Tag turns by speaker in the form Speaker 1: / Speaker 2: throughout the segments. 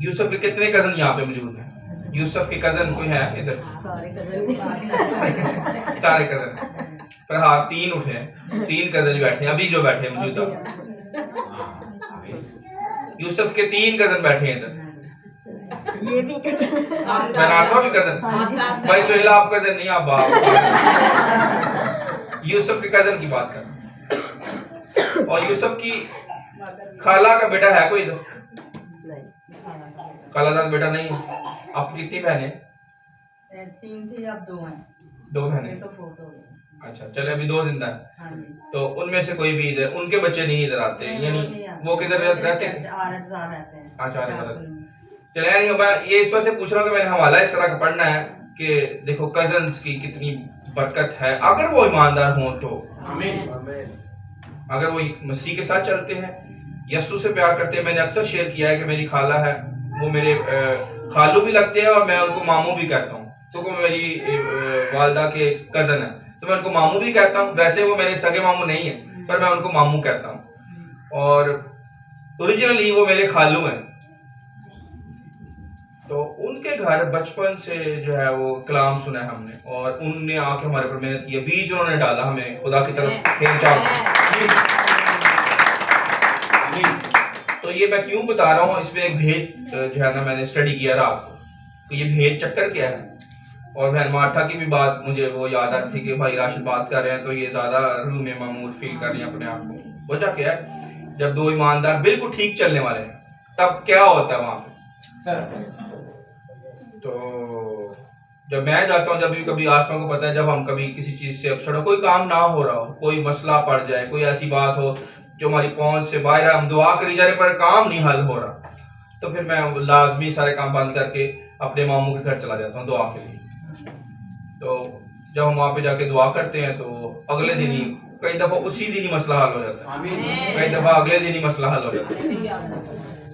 Speaker 1: यूसुफ के कितने कजन यहाँ पे मौजूद हैं? यूसुफ के कजन कोई है इधर? सारे कजन पर हाँ 3 उठे हैं, 3 कजन बैठे हैं अभी जो बैठे हैं मौजूदा। यूसुफ के 3 कजन बैठे हैं इधर।
Speaker 2: ये भी
Speaker 1: नासवा भी कजन। भाई सोहेला आप कजन नहीं, आप बाप। यूसुफ के कजन की बात कर। और यूसुफ की खाला का बेटा है कोई इधर? खालाजाद बेटा नहीं है। आपकी कितनी बहनें?
Speaker 2: 3 थी, अब 2 हैं।
Speaker 1: 2 बहनें।
Speaker 2: तो फोत हो गई।
Speaker 1: अच्छा चले अभी 2 जिंदा है।
Speaker 2: हाँ जी।
Speaker 1: तो उनमें से कोई भी इधर, उनके बच्चे नहीं इधर आते, यानी वो किधर रहते हैं? अच्छा चले यानी मैं ये इस वजह से पूछ रहा हूँ कि मैंने हवाला इस तरह का पढ़ना है कि देखो कजन्स की कितनी बरकत है अगर वो ईमानदार हों तो। अगर वो मसीह के साथ चलते हैं, यस्सु से प्यार करते हैं। मैंने अक्सर शेयर किया है कि मेरी खाला है, वो मेरे खालू भी लगते हैं और मैं उनको मामू भी कहता हूँ। तो वो मेरी वालदा के कजन है तो मैं उनको मामू भी कहता हूँ। वैसे वो मेरे सगे मामू नहीं है पर मैं उनको मामू कहता हूँ और ओरिजिनली वो मेरे खालू हैं। तो उनके घर बचपन से जो है वो कलाम सुना है हमने और उनने आके हमारे पर मेहनत की, बीज उन्होंने डाला हमें खुदा की तरफ खींचा। तो ये मैं क्यों बता रहा हूँ, इसमें एक भेद जो है ना मैंने स्टडी किया रात को। तो ये भेद चक्कर क्या है। और बहन मार्था की भी बात मुझे वो याद आती थी कि भाई राशिद बात कर रहे हैं तो ये ज्यादा रूह में मामूल फील कर रही है अपने आप को। वजह क्या है, जब 2 ईमानदार बिल्कुल ठीक चलने वाले हैं तब क्या होता है वहां पे। तो जब मैं जाता हूँ, जब भी कभी आसमान को पता है, जब हम कभी किसी चीज से अपसेट हो, कोई काम ना हो रहा हो, कोई मसला पड़ जाए, कोई ऐसी बात हो जो हमारी पहुंच से बाहर है, हम दुआ करी जा रहे पर काम नहीं हल हो रहा, तो फिर मैं लाजमी सारे काम बंद करके अपने मामू के घर चला जाता हूँ दुआ के लिए। तो जब हम वहां पे जाके दुआ करते हैं तो अगले दिन ही, कई दफा उसी दिन ही मसला हल हो जाता है, कई दफा अगले दिन ही मसला हल हो जाता है।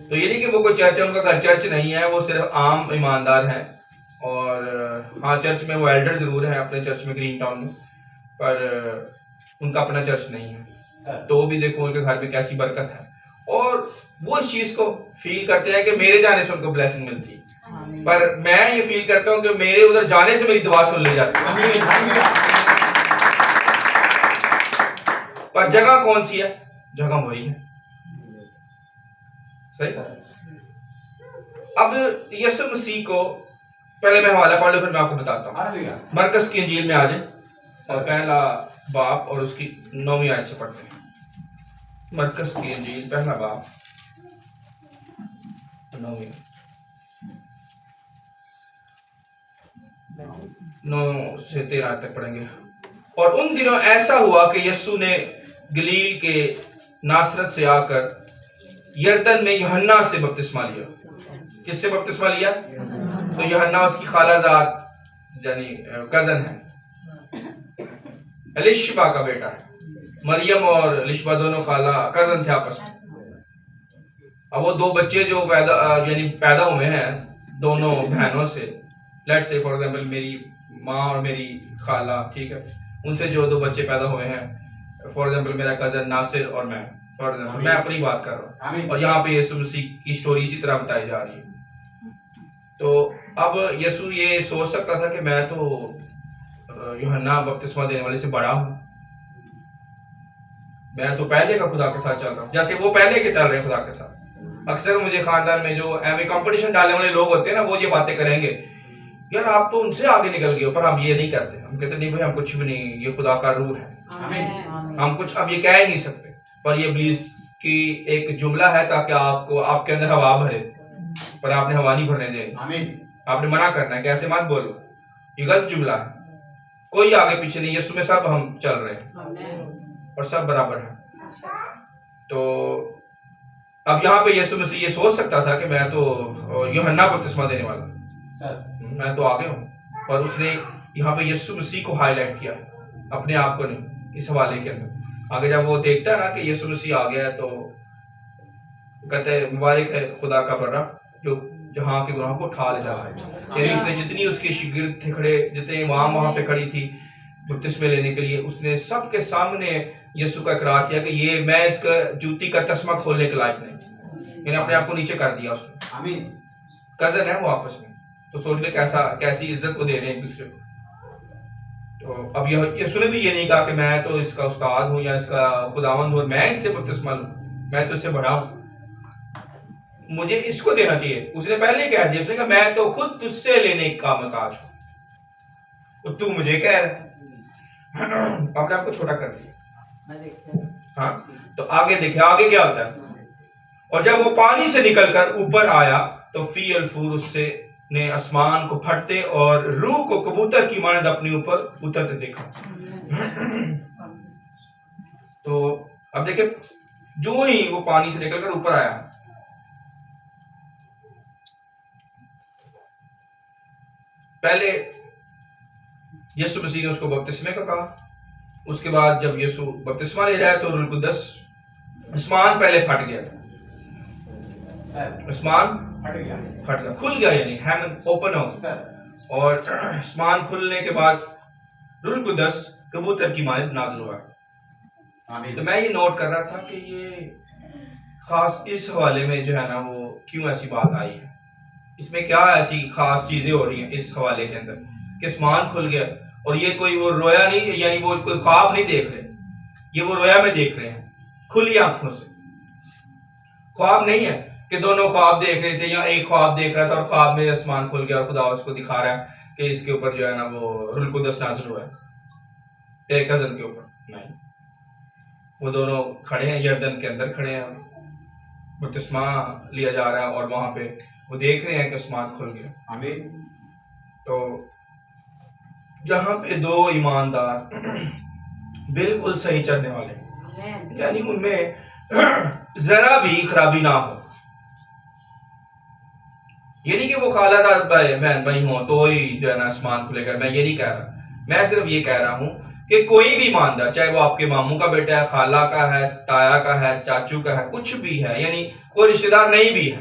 Speaker 1: तो ये नहीं कि वो कोई चर्च है, उनका घर चर्च नहीं है, वो सिर्फ आम ईमानदार हैं। और हाँ चर्च में वो एल्डर जरूर है अपने चर्च में ग्रीन टाउन में, पर उनका अपना चर्च नहीं है। तो भी देखो उनके घर में कैसी बरकत है और वो इस चीज को फील करते हैं कि मेरे जाने से उनको ब्लेसिंग मिलती है। पर मैं ये फील करता हूँ कि मेरे उधर जाने से मेरी दुआ सुन ली जाती है। पर जगह कौन सी है? जगह वही है। सही। अब यीशु मसीह को पहले मैं हवाला पढ़ लूं फिर मैं आपको बताता हूँ। मरकस की इंजील में आ जाए, पहला बाप और उसकी 9वीं आयत से पढ़ते हैं। मरकस की इंजील पहला बाप 9 से 13 तक पढ़ेंगे। और उन दिनों ऐसा हुआ कि यीशु ने गलील के नासरत से आकर यरदन में यूहन्ना से बपतिस्मा लिया। किससे बपतिस्मा लिया? तो यूहन्ना उसकी खालाजाद यानी कजन है, एलिशबा का बेटा है। मरियम और एलिशबा दोनों खाला कजन थे आपस में। अब वो 2 बच्चे जो पैदा हुए हैं दोनों बहनों से, लेट्स से फॉर एग्जांपल मेरी माँ और मेरी खाला, ठीक है, उनसे जो 2 बच्चे पैदा हुए हैं, फॉर एग्जांपल मेरा कजन नासिर और मैं, फॉर एग्जांपल मैं अपनी बात कर रहा हूँ। और यहाँ पे यीशु मसीह की स्टोरी इसी तरह बताई जा रही है। तो अब यीशु ये सोच सकता था कि मैं तो यूहन्ना बपतिस्मा देने वाले से बड़ा हूँ, मैं तो पहले का खुदा के साथ चल रहा हूँ, जैसे वो पहले के चल रहे हैं खुदा के साथ। अक्सर मुझे खानदान में जो कंपटीशन डालने वाले लोग होते हैं ना, वो ये बातें करेंगे, यार आप तो उनसे आगे निकल गए हो। पर हम ये नहीं करते, हम कहते नहीं भाई हम कुछ भी नहीं, ये खुदा का रूह है, हम कुछ अब ये कह ही नहीं सकते। पर ये इब्लीस की एक जुमला है ताकि आपको आपके अंदर हवा भरे, पर आपने हवा नहीं भरने देनी, आपने मना करना है कि ऐसे मत बोलो, ये गलत जुमला है। कोई आगे पीछे नहीं, यीशु में सब हम चल रहे हैं और सब बराबर है। तो अब यहाँ पे यीशु मसीह ये सोच सकता था कि मैं तो यूहन्ना बपतिस्मा देने वाला, मैं तो आगे हूँ। पर उसने यहाँ पे यीशु मसीह को हाईलाइट किया, अपने आप को नहीं, इस हवाले के अंदर। आगे जब वो देखता है ना कि यीशु मसीह आ गया है तो कहते हैं मुबारक है खुदा का बर्रा जो जहाँ के गुनाहों को उठा ले जाता है। यानी उसने जितनी उसके शिगिर्द थे खड़े, जितने इमाम वहां पे खड़ी थी बपतिस्मे लेने के लिए, उसने सबके सामने यीशु का इकरार किया कि ये मैं इसका जूती का तस्मा खोलने के लायक नहीं, मैंने अपने आप को नीचे कर दिया उसने। कजन है वो आपस में, तो सोच ले कैसी इज्जत को दे रहे हैं एक दूसरे को। तो अब यसु ने भी ये नहीं कहा कि मैं तो इसका उस्ताद हूँ या इसका खुदावंद हूँ, मैं इससे बपतिस्मा लूं, मैं तो इससे बड़ा हूं, मुझे इसको देना चाहिए। उसने पहले ही कह दिया, उसने कहा मैं तो खुद तुझसे लेने का मकाज हूं, तो तू मुझे कह रहा है। अपने आप को छोटा कर दिया। हाँ, तो आगे देखिए आगे क्या होता है। और जब वो पानी से निकलकर ऊपर आया तो फी अल-फूर उससे ने आसमान को फटते और रूह को कबूतर की मानद अपने ऊपर उतरते देखा। तो अब देखिए जो ही वो पानी से निकलकर ऊपर आया, पहले यीशु मसीह ने उसको बपतिस्मे का कहा, उसके बाद जब यीशु बपतिस्मा ले रहा है तो रूह कुद्दस, आसमान पहले फट गया, आसमान फट गया, खुल गया, यानी हेवन ओपन हो गया। और आसमान खुलने के बाद रूह कुद्दस कबूतर की मानद नाज़िल हुआ। तो मैं ये नोट कर रहा था कि ये खास इस हवाले में जो है ना वो क्यों ऐसी बात आई है, इसमें क्या ऐसी खास चीजें हो रही हैं इस हवाले के अंदर कि आसमान खुल गया। और ये कोई वो रोया नहीं, यानी वो कोई ख्वाब नहीं देख रहे, ये वो रोया में देख रहे हैं खुली आंखों से। ख्वाब नहीं है कि दोनों ख्वाब देख रहे थे या एक ख्वाब देख रहा था और ख्वाब में आसमान खुल गया और खुदा उसको दिखा रहा है कि इसके ऊपर जो है ना वो रूह कुद्दस नाज़िल हुआ है तेरे कजन के ऊपर। नहीं, वो दोनों खड़े हैं, यरदन के अंदर खड़े हैं, बपतिस्मा लिया जा रहा है और वहां पे वो देख रहे हैं कि आसमान खुल गया। आमीन। तो जहां पे दो ईमानदार बिल्कुल सही चलने वाले, यानी उनमें जरा भी खराबी ना हो, ये नहीं कि वो खाला का बहन भाई हो तो ही जो है ना आसमान खुलेगा, मैं ये नहीं कह रहा। मैं सिर्फ ये कह रहा हूं कि कोई भी ईमानदार, चाहे वो आपके मामू का बेटा है, खाला का है, ताया का है, चाचू का है, कुछ भी है, यानी कोई रिश्तेदार नहीं भी है,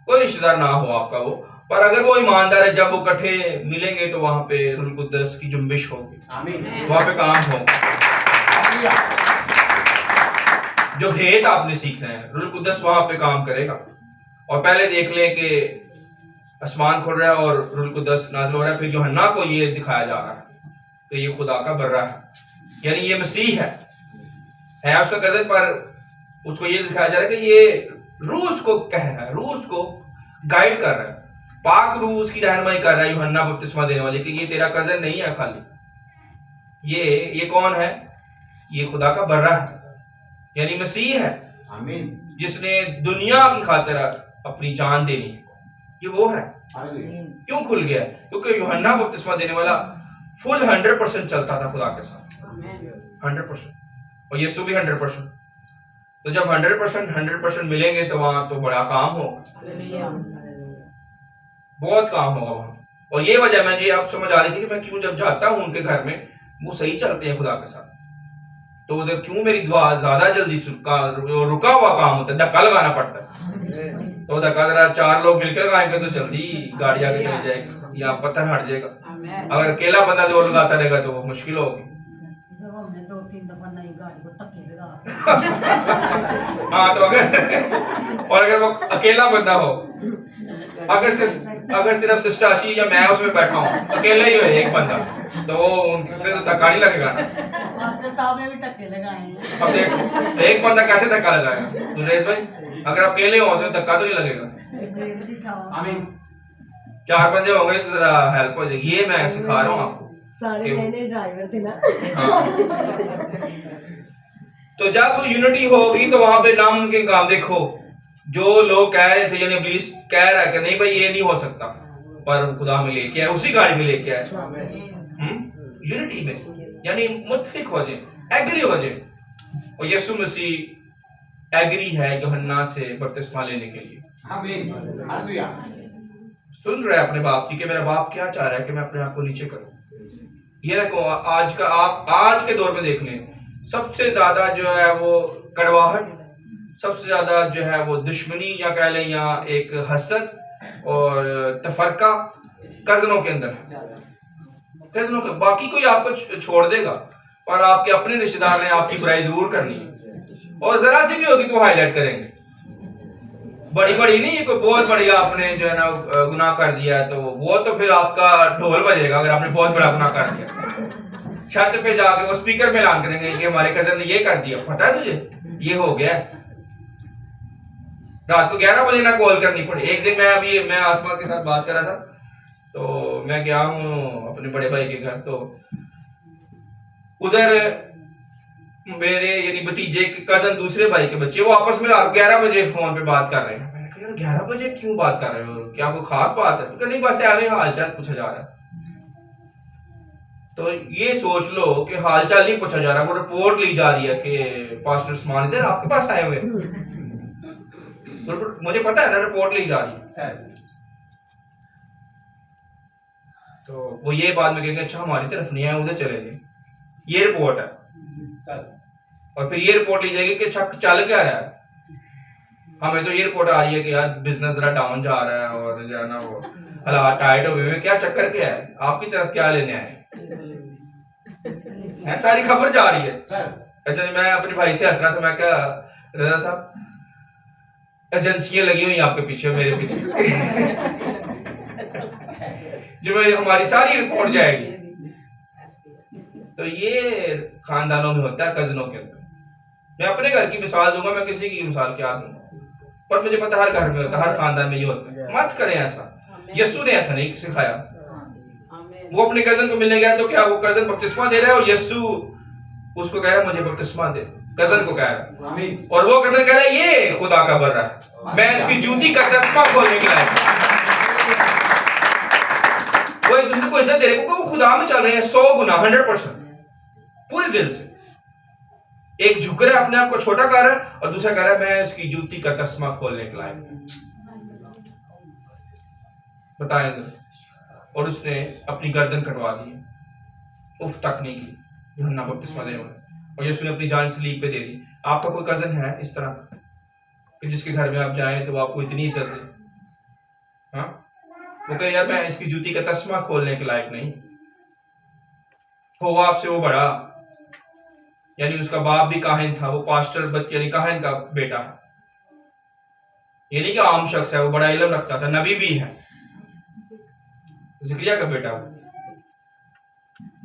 Speaker 1: कोई रिश्तेदार ना हो आपका वो, पर अगर वो ईमानदार है, जब वो इकट्ठे मिलेंगे तो वहां पे रूह कुद्दस की जुम्बिश होगी, वहां पे काम होगा। जो भेद आपने सीखना है, रूह कुद्दस वहां पे काम करेगा। और पहले देख लें कि आसमान खुल रहा है और रूह कुद्दस नाज़िल हो रहा है, फिर यूहन्ना को ये दिखाया जा रहा है कि ये खुदा का बर्रा है, यानी ये मसीह है उसका कज़न, पर उसको ये दिखाया जा रहा है कि ये रूह उसको कह रहा है, रूह उसको गाइड कर रहा है, पाक रूह उसकी रहनुमाई कर रहा है यूहन्ना बपतिस्मा देने वाले कि ये तेरा कज़न नहीं है खाली, ये कौन है, ये खुदा का बर्रा है, यानी मसीह है। आमीन। जिसने दुनिया की खातिर अपनी जान देनी है, ये वो है। क्यों खुल गया? क्योंकि यूहन्ना बपतिस्मा देने वाला फुल 100% चलता था खुदा के साथ, 100%, और यीशु भी 100%। तो जब 100% मिलेंगे तो वहां तो बड़ा काम होगा, बहुत काम होगा वहां। और ये वजह मैं ये अब समझ आ रही थी कि मैं क्यों जब जाता हूं उनके घर में वो सही चलते हैं खुदा के साथ, तो क्यों मेरी दुआ ज्यादा जल्दी रुका हुआ काम होता है, धक्का लगाना पड़ता है। तो धक्का जरा 4 लोग मिलकर लगाएंगे तो जल्दी गाड़ी आगे चली जाएगी या पत्थर हट जाएगा। अगर अकेला बंदा जोर लगाता रहेगा तो वो मुश्किल होगी।
Speaker 2: हमने 2-3 दफा नई गाड़ी को धक्के लगा
Speaker 1: हाँ, तो अगर वो अकेला बंदा हो, अगर सिर्फ सिस्टाशी या मैं उसमें बैठा हूँ, अकेला ही हो एक बंदा, तो उनसे तो धक्का नहीं लगेगा ना।
Speaker 2: मास्टर साहब ने भी धक्के लगाए हैं।
Speaker 1: अब देख एक बंदा कैसे धक्का लगाएगा नरेश भाई, अगर अकेले हो तो धक्का तो नहीं लगेगा। आमीन। 4 बंदे हो गए तो जरा हेल्प हो जाएगी, ये मैं सिखा रहा हूँ आपको,
Speaker 2: सारे नए ड्राइवर थे ना।
Speaker 1: तो जब यूनिटी होगी तो वहां पे नामुमकिन काम, देखो जो लोग कह रहे थे, यानी इब्लीस कह रहा है कि नहीं भाई ये नहीं हो सकता, पर खुदा में लेके आए, उसी गाड़ी में लेके आए, यूनिटी में, यानी मुत्तफिक हो जाए, एग्री हो जाए। और यीशु मसीह एग्री है यूहन्ना से बपतिस्मा लेने के लिए। सुन रहे अपने बाप की कि मेरा बाप क्या चाह रहा है कि मैं अपने आप को नीचे करूं। ये रखो आज के दौर में देख लें, सबसे ज्यादा जो है वो कड़वाहट, सबसे ज्यादा जो है वो दुश्मनी या कह लें या एक हसद और तफरका कजनों के अंदर है, कजनों के। बाकी कोई आपको छोड़ देगा, पर आपके अपने रिश्तेदार ने आपकी बुराई जरूर करनी है, और जरा सी भी होगी तो हाईलाइट करेंगे। बड़ी बड़ी नहीं, ये कोई बहुत बड़ी आपने जो है ना गुनाह कर दिया है, तो वो तो फिर आपका ढोल बजेगा अगर आपने बहुत बड़ा गुनाह कर दिया। छत पे जाके वो स्पीकर में ऐलान करेंगे कि हमारे कजन ने ये कर दिया, पता है तुझे ये हो गया। रात को 11 बजे ना कॉल करनी पड़ी। एक दिन मैं आसमा के साथ बात कर रहा था, तो मैं गया हूँ अपने बड़े भाई के घर, तो उधर मेरे यानी भतीजे के कजन दूसरे भाई के बच्चे वो आपस में रात 11 बजे फोन पे बात कर रहे हैं। मैंने कहा यार 11 बजे क्यों बात कर रहे हो, क्या कोई खास बात है? तो नहीं, बस यार हालचाल पूछा जा रहा है। तो ये सोच लो कि हालचाल नहीं पूछा जा रहा, वो रिपोर्ट ली जा रही है कि पास्टर उस्मान इधर आपके पास आए हुए। मुझे पता है ना, रिपोर्ट ली जा रही है। तो वो ये बाद में कहेंगे अच्छा हमारी तरफ नहीं है, उधर चले गए, ये रिपोर्ट है। और फिर ये रिपोर्ट ली जाएगी कि अच्छा चल क्या रहा है। हमें तो ये रिपोर्ट आ रही है कि यार बिजनेस जरा डाउन जा रहा है और जो है ना वो हालात टाइट हो गए, क्या चक्कर क्या है, आपकी तरफ क्या लेने आए हैं, सारी खबर जा रही है। अच्छा मैं अपने भाई से हंस रहा था, मैं क्या रजा साहब एजेंसियां लगी हुई आपके पीछे, मेरे पीछे जो हमारी सारी रिपोर्ट जाएगी। तो ये खानदानों में होता है, कजनों के अंदर। मैं अपने घर की मिसाल दूंगा, मैं किसी की मिसाल क्या दूंगा, पर मुझे पता हर घर में होता है, हर खानदान में ये होता है। मत करें ऐसा, यस्सु ने ऐसा नहीं सिखाया। वो अपने कजन को मिलने गया तो क्या वो कजन बपतिस्मा दे रहा है और यस्सु उसको कह रहा है मुझे बपतिस्मा दे, कजन को कह रहा है, और वो कजन कह रहा है ये खुदा का बर्रा है, मैं इसकी जूती का तस्मा खोलने के लायक। वो एक दूसरे को इज्जत दे रहे हैं, वो खुदा में चल रहे हैं 100 गुना 100% पूरे दिल से। एक झुक रहा है, अपने आप को छोटा कर रहा है, और दूसरा कह रहा है मैं इसकी जूती का तस्मा खोलने के लायक। बताएं तो। और उसने अपनी गर्दन कटवा दी, उफ तक नहीं की यूहन्ना बपतिस्मा देने वाले, और यीशु ने अपनी जान सलीब पे दे दी। आपका कोई कजन है इस तरह कि जिसके घर में आप जाएं तो वो आपको इतनी इज्जत दे? हाँ, वो कहे यार मैं इसकी जूती का तस्मा खोलने के लायक नहीं हो, आपसे वो बड़ा, यानी उसका बाप भी काहिन था, वो पास्टर यानी काहिन का बेटा है, ये नहीं कि आम शख्स है, वो बड़ा इल्म रखता था, नबी भी है, ज़िक्रिया का बेटा।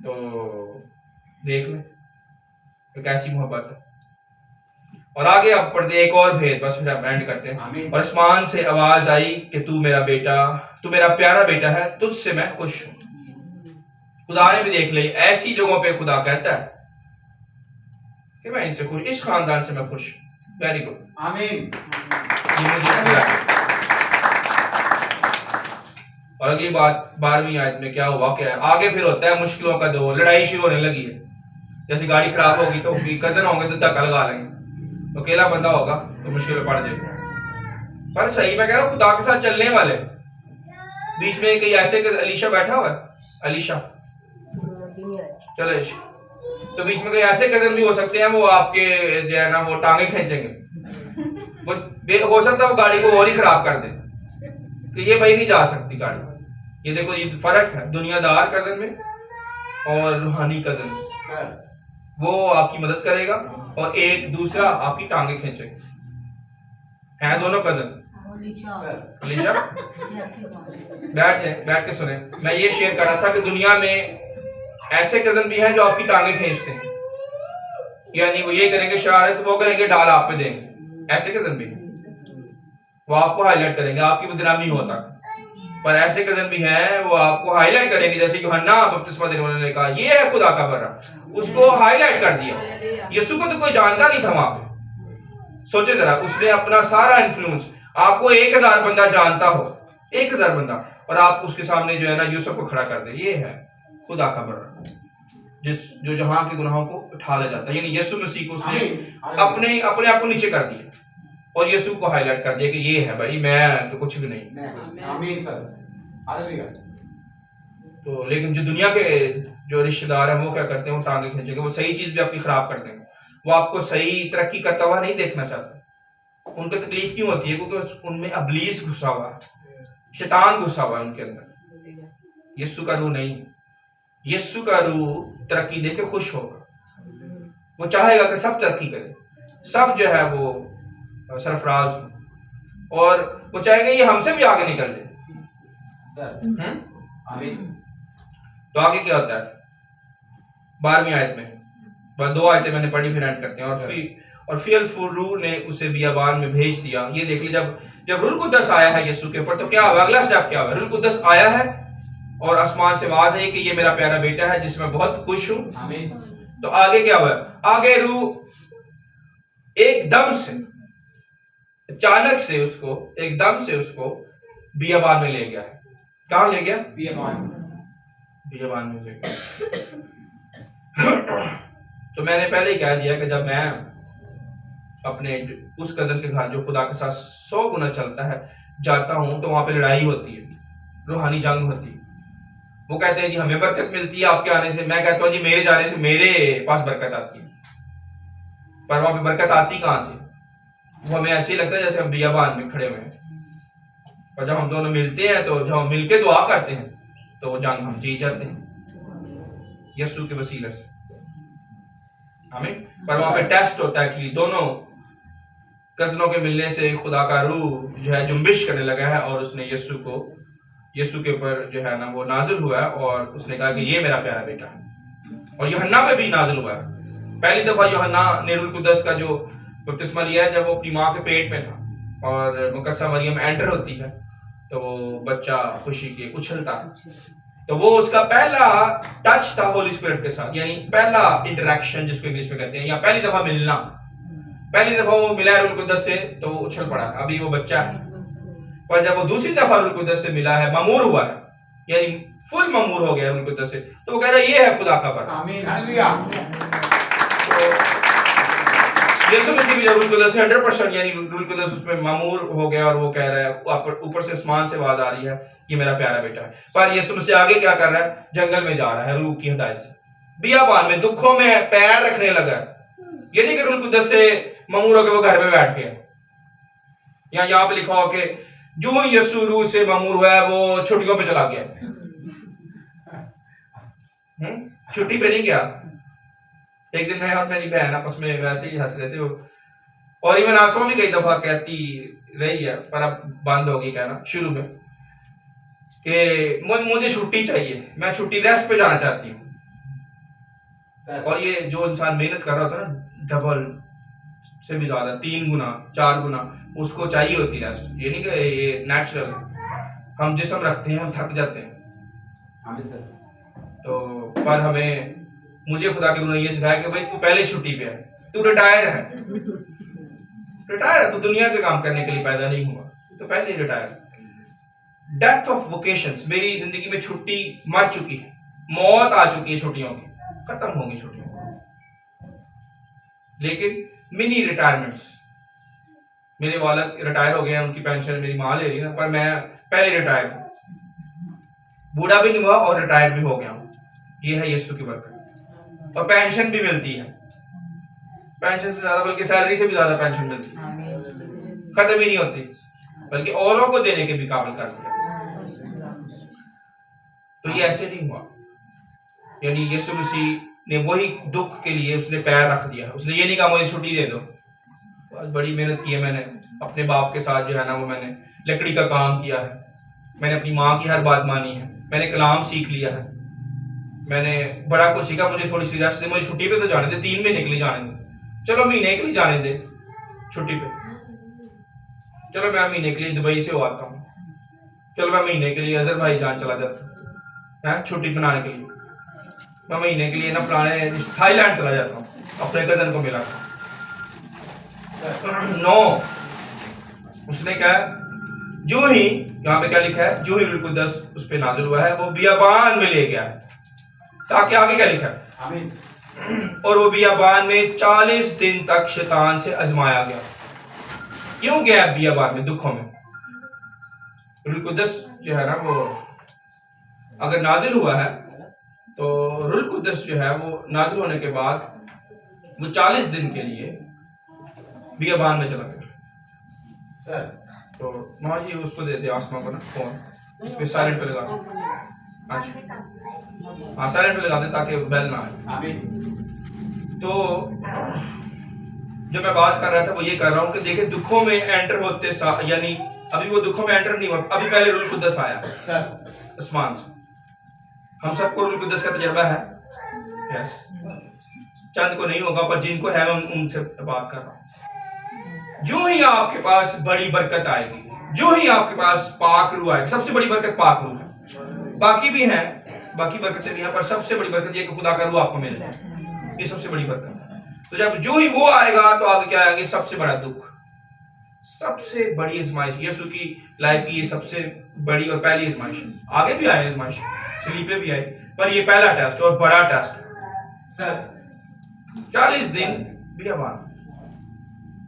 Speaker 1: तो देख ले तो कैसी मोहब्बत है। और आगे आप पढ़ते एक और भेद, बस फिर आप एंड करते हैं। और आसमान से आवाज आई कि तू मेरा बेटा, तू मेरा प्यारा बेटा है, तुझसे मैं खुश हूं। खुदा ने भी देख ली ऐसी जगहों पे खुदा कहता है कि मैं इनसे खुश, इस खानदान से मैं खुश हूं। वेरी गुड, आमीन। और अगली बात 12वीं आयत में क्या हुआ, क्या है आगे फिर होता है मुश्किलों का दौर, लड़ाई शुरू होने लगी है। जैसे गाड़ी खराब होगी तो कजन होंगे तो धक्का लगा लेंगे, तो अकेला बंदा होगा तो मुश्किल पड़ जाएगी। पर सही मैं कह रहा हूं खुदा के साथ चलने वाले, बीच में कई ऐसे अलीशा बैठा हुआ है, अलीशा चलो, तो बीच में कई ऐसे कजन भी हो सकते हैं वो आपके जो है ना वो टांगे खींचेंगे, वो हो सकता है वो गाड़ी को और ही खराब कर दे कि ये भाई नहीं जा सकती गाड़ी। ये देखो ये फर्क है दुनियादार कजन में और रूहानी कजन में। वो आपकी मदद करेगा और एक दूसरा आपकी टांगे खींचेगा। हैं दोनों कजन। अलीशा बैठ जाए, बैठ के सुने। मैं ये शेयर कर रहा था कि दुनिया में ऐसे कजन भी हैं जो आपकी टांगे खींचते हैं, यानी वो ये करेंगे शरारत, वो करेंगे डाल आप पे देंगे। ऐसे कजन भी हैं, वो आपको हाईलाइट करेंगे, आपकी बदनामी हो तक। पर ऐसे कजन भी हैं वो आपको हाईलाइट करेंगे, जैसे यूहन्ना बपतिस्मा देने वाले ने कहा ये है खुदा का बर्रा, उसको हाईलाइट कर दिया। यीशु को तो कोई जानता नहीं था वहां पे। सोचे जरा, उसने अपना सारा इन्फ्लुएंस, आपको 1000 बंदा जानता हो, 1000 बंदा, और आप उसके सामने जो है ना यूसुफ को खड़ा कर दे, ये है खुदा का बर्रा, जो जहां के गुनाहों को उठा ले जाता है। यानी यीशु मसीह को उसने अपने आप को नीचे कर दिया और यीशु को हाईलाइट कर दिया कि ये है भाई, मैं तो कुछ भी नहीं। आमीन सर। तो लेकिन जो दुनिया के जो रिश्तेदार हैं वो क्या करते हैं, वो टांगे खींचेंगे, वो सही चीज भी आपकी खराब कर देंगे, वो आपको सही तरक्की करता हुआ नहीं देखना चाहते। उनको तकलीफ क्यों होती है? क्योंकि उनमें अबलीस घुसा हुआ है, शैतान घुसा हुआ है उनके अंदर। यीशु का रूह नहीं, यीशु का रूह तरक्की देके खुश होगा, वो चाहेगा कि सब तरक्की करें, सब जो है वो सरफराज हो, और वो चाहेंगे ये हमसे भी आगे निकल जाए।
Speaker 3: आमीन।
Speaker 1: तो आगे क्या होता है 12वीं आयत में, बस 2 आयतें मैंने पढ़ी फिर एंड करते हैं। और फियल फुरू ने उसे बियाबान में भेज दिया। ये देख लीजिए, जब रूल कुद्दस आया है यीशु के ऊपर तो क्या हुआ, अगला स्टेप क्या हुआ, रूल कुद्दस आया है और आसमान से आवाज है कि ये मेरा प्यारा बेटा है जिसमें बहुत खुश हूं।
Speaker 3: आमीन।
Speaker 1: तो आगे क्या हुआ, आगे रूह एकदम से अचानक से उसको एकदम से उसको बियाबान में ले गया है। कहां ले गया, बियाबान में ले गया। तो मैंने पहले ही कह दिया कि जब मैं अपने उस कजन के घर जो खुदा के साथ 100 गुना चलता है जाता हूं तो वहां पे लड़ाई होती है, रूहानी जंग होती है। वो कहते हैं जी हमें बरकत मिलती है आपके आने से, मैं कहता हूं जी मेरे जाने से मेरे पास बरकत आती है। पर वहां पे बरकत आती कहां से, वो हमें ऐसे ही लगता है जैसे हम बियाबान में खड़े हुए हैं। और जब हम दोनों मिलते हैं तो जब हम मिलके दुआ करते हैं तो वो जंग हम जीत जाते हैं यीशु के वसीले से। आमीन। पर वहां पे टेस्ट होता है एक्चुअली, दोनों कजनों के मिलने से खुदा का रूह जो है जुम्बिश करने लगा है और उसने यीशु के ऊपर जो है ना वो नाजिल हुआ है और उसने कहा कि ये मेरा प्यारा बेटा है। और यूहन्ना पे भी नाजिल हुआ है। पहली दफा यूहन्ना ने रूह कुद्दस का जो बपतिस्मा लिया है जब वो अपनी माँ के पेट में था और मुकद्दसा मरियम एंटर होती है तो वो बच्चा खुशी के उछलता है। तो वो उसका पहला टच था होली स्पिरिट के साथ, यानी पहला इंटरेक्शन जिसको इंग्लिश में कहते हैं, या पहली दफा मिलना। पहली दफा वो मिला है रूह कुद्दस से तो वो उछल पड़ा, अभी वो बच्चा है। पर जब वो दूसरी दफा रूह कुद्दस से मिला है, मामूर हुआ है, यानी फुल मामूर हो गया रूह कुद्दस से, तो वो कह रहा है ये है खुदा का बरकत।
Speaker 3: आमीन। हालेलुया।
Speaker 1: यीशु मसीह भी जब रूह कुद्दस से 100% यानी रूह कुद्दस उसमें मामूर हो गया और वो कह रहा है ऊपर से आसमान से आवाज आ रही है ये मेरा प्यारा बेटा है। पर यीशु मसीह आगे क्या कर रहा है, जंगल में जा रहा है रूह की हिदायत से, बियाबान में दुखों में पैर रखने लगा। ये नहीं कि रूह कुद्दस से मामूर होकर वो घर में बैठ गया, या यहाँ पे लिखा हो कि जो यीशु रूह से मामूर हुआ है वो छुट्टियों पे चला गया। छुट्टी पे नहीं गया। एक दिन मैं और मेरी बहन आपस में वैसे ही हंस रहे थे, और इवन आसमा भी कई दफा कहती रही है पर अब बंद होगी कहना शुरू में कि मुझे छुट्टी चाहिए, मैं छुट्टी रेस्ट पे जाना चाहती हूँ। और ये जो इंसान मेहनत कर रहा था ना डबल से भी ज्यादा 3 गुना 4 गुना उसको चाहिए होती रेस्ट। ये नहीं कि ये नेचुरल, हम जिस्म रखते हैं हम थक जाते हैं। तो पर हमें मुझे खुदा के रूह ने ये सिखाया कि भाई तू पहले छुट्टी पे है, तू रिटायर है, तू दुनिया के काम करने के लिए पैदा नहीं हुआ, तो पहले ही रिटायर। डेथ ऑफ वोकेशंस, मेरी जिंदगी में छुट्टी मर चुकी है, मौत आ चुकी है छुट्टियों की, खत्म होगी छुट्टियां। लेकिन मिनी रिटायरमेंट्स, मेरे वालिद रिटायर हो गए हैं, उनकी पेंशन मेरी माँ ले रही है, पर मैं पहले रिटायर हूं, बूढ़ा भी नहीं हुआ और रिटायर भी हो गया हूं। ये है यीशु की बरकत। और पेंशन भी मिलती है, पेंशन से ज्यादा बल्कि सैलरी से भी ज्यादा पेंशन मिलती है, खत्म ही नहीं होती, बल्कि औरों को देने के भी काबिल कर दिया। तो ये ऐसे नहीं हुआ, यानी यीशु मसीह ने वही दुख के लिए उसने पैर रख दिया। उसने ये नहीं कहा मुझे छुट्टी दे दो, बहुत बड़ी मेहनत की है मैंने अपने बाप के साथ, जो है ना वो मैंने लकड़ी का काम किया है, मैंने अपनी माँ की हर बात मानी है, मैंने कलाम सीख लिया है, मैंने बड़ा कुछ सीखा, मुझे थोड़ी सी रेस्ट दे, मुझे छुट्टी पे तो जाने दे, 3 महीने के लिए जाने दे, चलो महीने के लिए जाने दे छुट्टी पे, चलो मैं महीने के लिए दुबई से आता हूँ, चलो मैं महीने के लिए अजरबैजान चला जाता हूँ छुट्टी मनाने के लिए, मैं महीने के लिए ना पुराने थाईलैंड चला जाता हूँ, अपने कजन को मिला। नो, उसने कहा जो ही, यहाँ पे क्या लिखा है, जो ही रूह कुद्दस उस पे नाजिल हुआ है वो बियाबान में ले गया है। ताकि आगे क्या लिखा है, आमीन। और वो बियाबान में 40 दिन तक शैतान से आजमाया गया। क्यों गया बियाबान में, दुखों में। रूह कुद्दस जो है ना वो अगर नाजिल हुआ है तो रूह कुद्दस जो है वो नाजिल होने के बाद वो 40 दिन के लिए बियाबान में चला गया। तो माँ जी उसको देते आसमां को ना फोन, उस पर साइलेंट पे लगा, अच्छा हाँ साइलेंट पे लगा दे ताकि बेल ना आए। तो जो मैं बात कर रहा था वो ये कर रहा हूँ कि देखिए दुखों में एंटर होते यानी अभी वो दुखों में एंटर नहीं हुआ, अभी पहले रूल कुद्दस आया आसमान से। हम सबको रूल कुद्दस का तजर्बा है, यस, चंद को नहीं होगा, पर जिनको है मैं उनसे बात कर रहा हूँ। जो ही आपके पास बड़ी बरकत आएगी, जो ही आपके पास पाक रूह आएगी, सबसे बड़ी बरकत पाक रूह है। बाकी भी है, बाकी बरकतें भी हैं, पर सबसे बड़ी बरकत ये कि खुदा का रूह आपको मिल जाए, ये सबसे बड़ी बरकत है। तो जब जो ही वो आएगा तो आगे क्या आएंगे? सबसे बड़ा दुख, सबसे बड़ी आजमाइश। यीशु की लाइफ की ये सबसे बड़ी और पहली आजमाइश। आगे भी आए आजमाइश, सलीब भी आए, पर ये पहला टेस्ट और बड़ा टेस्ट सर 40 दिन बियाबान।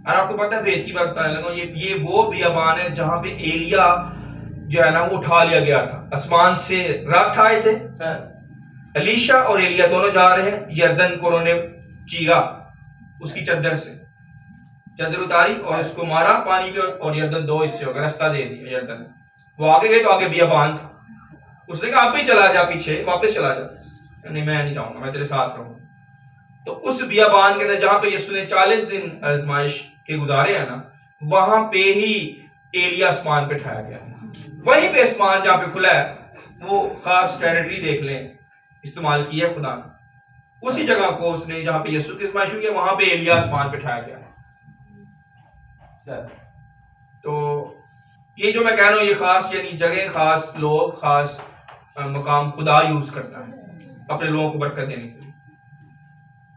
Speaker 1: और आपको पता है, बेत की बात बताने लगा, ये वो बियाबान है जहां पे एलिया जो है ना वो उठा लिया गया था। आसमान से रात आए थे सर, एलीशा और एलिया दोनों जा रहे हैं, यरदन को उन्होंने चीरा, उसकी चद्दर से चद्दर उतारी और उसको मारा पानी पे, और यरदन 2 हिस्से हो गए, रास्ता दे दिया यरदन। वो आगे गए तो आगे बियाबान था। उसने कहा आप भी चला जा, पीछे वापस चला जा। नहीं, मैं नहीं जाऊंगा, मैं तेरे साथ रहूंगा। तो उस बियाबान के अंदर जहां पे यीशु ने 40 दिन आजमाइश के गुजारे हैं ना, वहां पे ही एलिया आसमान पे उठाया गया। वहीं पे आसमान जहां पे खुला है, वो खास टेरिटरी देख लें, इस्तेमाल किया है खुदा ने। उसी जगह को उसने जहां पे यीशु की आजमाइश हुई है, वहां पे एलिया आसमान पे उठाया गया। तो ये जो मैं कह रहा हूं, ये खास यानी जगह, खास लोग, खास मकाम खुदा यूज करता है अपने लोगों को बरकत देने के लिए।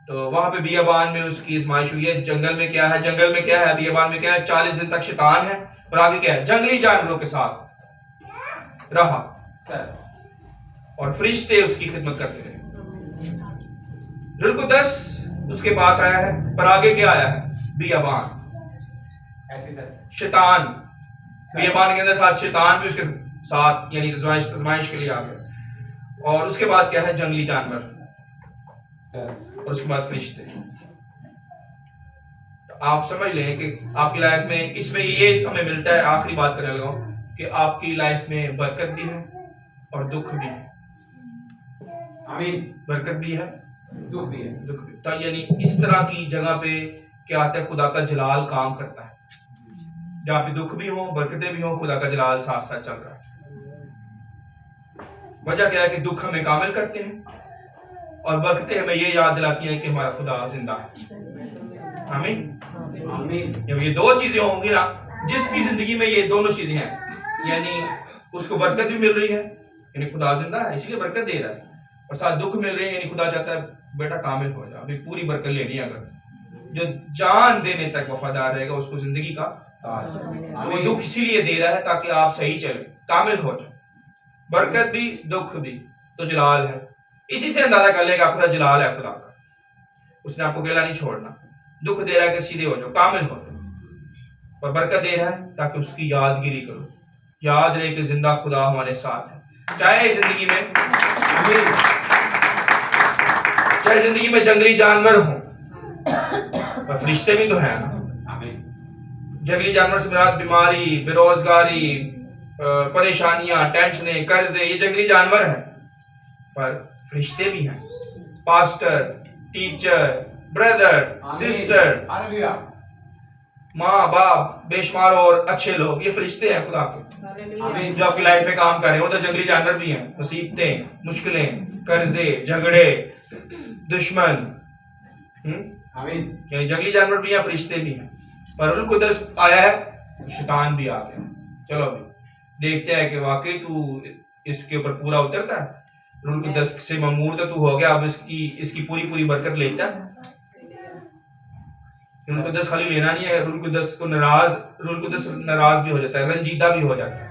Speaker 1: तो वहां पे बियाबान में उसकी आजमाइश हुई है। जंगल में क्या है? जंगल में क्या है? बियाबान में क्या है? 40 दिन तक शैतान है, और आगे क्या है? जंगली जानवरों के साथ रहा सर, और फरिश्ते उसकी खिदमत करते रहे। रूह कुद्दस उसके पास आया है, पर आगे क्या आया है? बियाबान, शैतान। बियाबान के अंदर साथ शैतान भी उसके साथ, यानी आजमाइश के लिए आ गया। और उसके बाद क्या है? जंगली जानवर, और उसके बाद फरिश्ते। तो आप समझ लें कि आपकी लाइफ में इसमें ये हमें मिलता है। आखिरी बात करने लगा कि आपकी लाइफ में बरकत भी है और दुख भी है। आमीन। बरकत भी है, दुख भी है। दुख भी, तो यानी इस तरह की जगह पे क्या आता है? खुदा का जलाल काम करता है। जहाँ पे दुख भी हो, बरकतें भी हो, खुदा का जलाल साथ साथ चल रहा है। वजह क्या है कि दुख हमें कामिल करते हैं और बरकतें हमें ये याद दिलाती हैं कि हमारा खुदा जिंदा है। आमीन आमीन। जब ये 2 चीजें होंगी ना, जिसकी जिंदगी में ये दोनों चीजें हैं, यानी उसको बरकत भी मिल रही है, यानी खुदा जिंदा है इसलिए बरकत दे रहा है, और साथ दुख मिल रही है, यानी खुदा चाहता है बेटा कामिल हो जा, अभी पूरी बरकत लेनी है। अगर जो जान देने तक वफादार रहेगा उसको जिंदगी का ताज। वो दुख इसीलिए दे रहा है ताकि आप सही चले, कामिल हो जाए। बरकत भी दुख भी तो जलाल है। इसी से अंदाजा कर लेगा आपका जलाल है खुदा का। उसने आपको अकेला नहीं छोड़ना। दुख दे रहा है कि सीधे हो जाओ, कामिल हो जाओ, और बरकत दे रहा है ताकि उसकी यादगिरी करो, याद रहे कि जिंदा खुदा हमारे साथ है। चाहे जिंदगी में जंगली जानवर हो, पर फरिश्ते भी तो हैं ना। जंगली जानवर से मुराद बीमारी, बेरोजगारी, परेशानियां, टेंशनें, कर्जे, ये जंगली जानवर हैं, पर फरिश्ते भी हैं। पास्टर, टीचर, ब्रदर, सिस्टर, माँ बाप, बेशुमार और अच्छे लोग, ये फरिश्ते हैं खुदा के, जो आपकी लाइफ में काम कर रहे हैं। वो तो जंगली जानवर भी हैं। मुसीबतें, मुश्किलें, कर्जे, झगड़े, दुश्मन, यानी जंगली जानवर भी हैं, फरिश्ते भी हैं। पर रूह कुद्दस आया है, शैतान भी आ गया। चलो अभी देखते हैं कि वाकई तू इसके ऊपर पूरा उतरता है। रूह कुद्दस से ममूर तो तू हो गया, अब इसकी पूरी बरकत लेता है। रूह कुद्दस खाली लेना नहीं है, रूह कुद्दस नाराज भी हो जाता है, रंजीदा भी हो जाता है।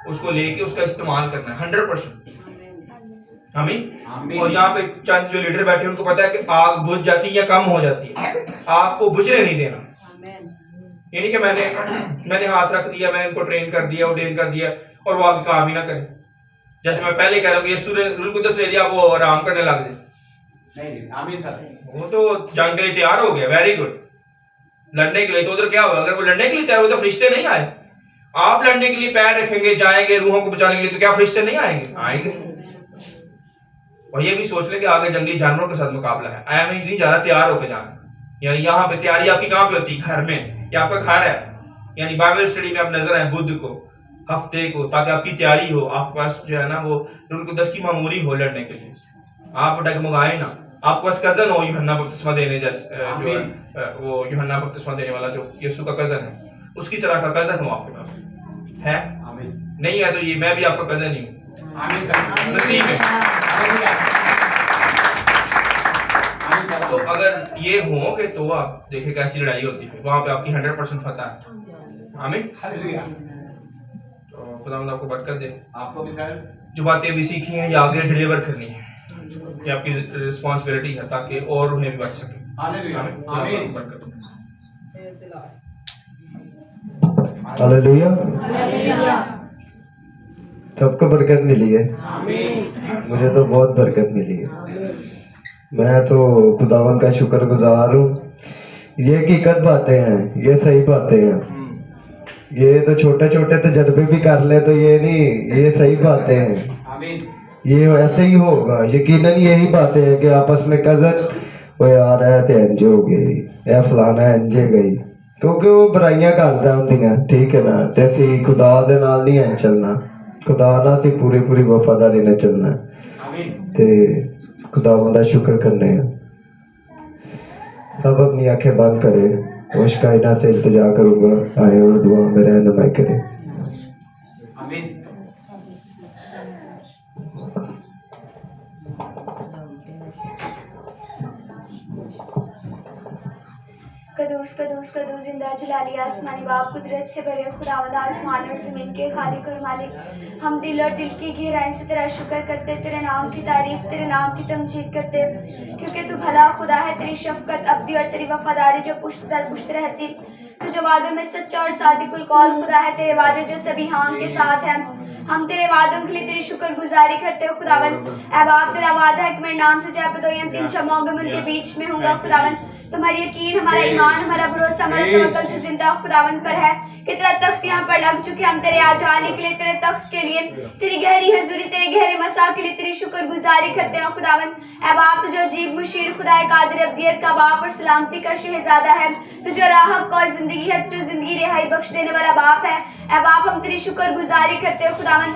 Speaker 1: उसको लेके उसका इस्तेमाल करना है 100%। आमीन। और यहाँ पे चंद जो लीडर बैठे हैं उनको पता है कि आग बुझ जाती है या कम हो जाती है, आग को बुझने नहीं देना। ये नहीं कि मैंने हाथ रख दिया, मैंने उनको ट्रेन कर दिया, ऑर्डेन कर दिया, और वो आगे काम ही ना करे। जैसे मैं पहले कह रहा हूँ कि यीशु ने रूह कुद्दस ले लिया, वो आराम करने लग जाए। नहीं, आमीन सर। वो तो जंग के लिए तैयार हो गया, वेरी गुड। लड़ने के लिए तो उधर क्या होगा? अगर वो लड़ने के लिए तैयार हो तो फरिश्ते नहीं आए। आप लड़ने के लिए पैर रखेंगे, जाएंगे रूहों को बचाने के लिए, तो क्या फरिश्ते नहीं आएंगे? आएंगे। और ये भी सोच ले कि आगे जंगली जानवरों के साथ मुकाबला है, आया नहीं जा रहा, तैयार होकर जाना। यानी यहाँ पे तैयारी आपकी कहाँ पे होती है? घर में, या आपका घर है। यानी बाइबल स्टडी में आप नजर आए बुध को, हफ्ते को, ताकि आपकी तैयारी हो, आपके पास जो है ना वो रूल कुदस की मामूरी हो लड़ने के लिए। आप डगमगाए ना। आपके पास कजन हो यूहन्ना बपतिस्मा देने जैसे जो है वो यूहन्ना बपतिस्मा देने वाला जो यीशु का कजन है, उसकी तरह का कजन हो आपके पास है। नहीं है तो ये मैं भी आपका कजन ही हूँ, नसीब है। तो अगर ये हो कि तो आप देखें कैसी लड़ाई होती है, वहां पे आपकी 100% फतह है। आमीन। तो खुदावंद आपको बरकत दे। आपको भी सर जो बातें अभी सीखी हैं ये आगे डिलीवर करनी है, ये आपकी रिस्पॉन्सिबिलिटी है, ताकि और रूहें भी बच सकें। आमीन। बरकत।
Speaker 3: हालेलुया। सबको बरकत मिली है। मुझे तो बहुत बरकत मिली है। मैं तो खुदावन का शुक्रगुजार हूँ। ये हकीकत बातें हैं, ये सही बातें हैं। ये तो छोटे छोटे तजर्बे भी कर ले तो ये नहीं, ये सही बातें हैं। ये ऐसे ही होगा, यकीनन यही बातें हैं कि आपस में कजन वो यार है तो इंज हो गई, या फलाना इंज गई, क्योंकि वो बुराइयां करदा होंदियां, ठीक है ना। ते असी खुदा दे नाल नहीं है चलना, खुदा नाल असी पूरी पूरी वफादारी नाल चलना ते खुदावंद दा शुक्र करने हैं। सब अपनी आंखें बंद करे, होश कायना से इल्तिजा करूंगा, आए और दुआ में रहनुमाई करे।
Speaker 4: कदूस कदूस कदूस जिंदा जलाली आसमानी बाप कुदरत से भरे खुदावंद आसमान और ज़मीन के खालिक और मालिक, हम दिल और दिल की गहराई से तेरा शुक्र करते, तेरे नाम की तारीफ, तेरे नाम की तमजीद करते, क्योंकि तू भला खुदा है। तेरी शफकत अब्दी और तेरी वफादारी जो पुश्त दर पुश्त रहती, तू जो वादों में सच्चा और सादिकुल कौल खुदा है। तेरे वादे जो सभी हाँ के साथ हैं, हम तेरे वादों के लिए तेरी शुक्रगुजारी करते हो खुदावन। ऐ बाप तेरा वादा है कि मेरे नाम से चाहे तो तीन छमाओगे मैं उनके बीच में हूँगा खुदावन। तुम्हारी यकीन, हमारा ईमान, हमारा भरोसा, हमारा तवक्कुल तो जिंदा खुदावन पर है कि तेरा तख्त यहाँ पर लग चुके। हम तेरे आ जाने के लिए, तेरे तख्त के लिए, तेरी गहरी हजूरी, तेरे गहरे मसा के लिए तेरी शुक्रगुजारी करते हैं खुदावन। ऐ बाप जो अजीब मुशीर खुदाए कादिर अब्दियत का बाप और सलामती का शहजादा है, तू जो राहक और जिंदगी है, जो जिंदगी रिहाई बख्श देने वाला बाप है। ऐ बाप हम तेरी शुक्रगुजारी करते हो खुदावन,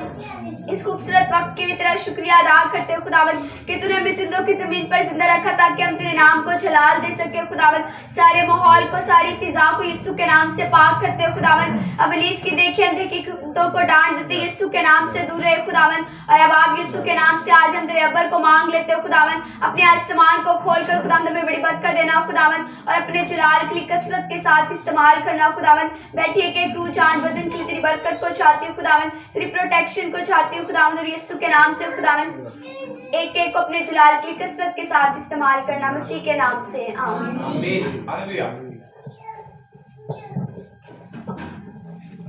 Speaker 4: इस खूबसूरत वक्त के लिए तेरा शुक्रिया अदा करते हो खुदावन कि तूने हमें जिंदों की जमीन पर जिंदा रखा ताकि हम तेरे नाम को जलाल दे सके खुदावन। सारे माहौल को, सारी फिजा को यीशु के नाम से पाक करते हो खुदावन। अब इब्लीस की देखी अनदेखी कुत्तों को डांट देते, यीशु के नाम से दूर रहे खुदावन। और अब आप यीशु के नाम से आज हम तेरे अब्बर को मांग लेते हो खुदावन, अपने आसमान को खोल कर खुदावन हमें बड़ी बरकत देना खुदावन, और अपने जलाल के लिए कसरत के साथ इस्तेमाल करना खुदावन। बैठी एक रूह जान बदन के लिए तेरी बरकत को चाहती हूँ खुदावन, तेरी प्रोटेक्शन को चाहती हूँ खुदावन, और यीशु के नाम से खुदावन एक एक को अपने जलाल के लिए कसरत के साथ इस्तेमाल करना, मसीह के नाम से आमीन।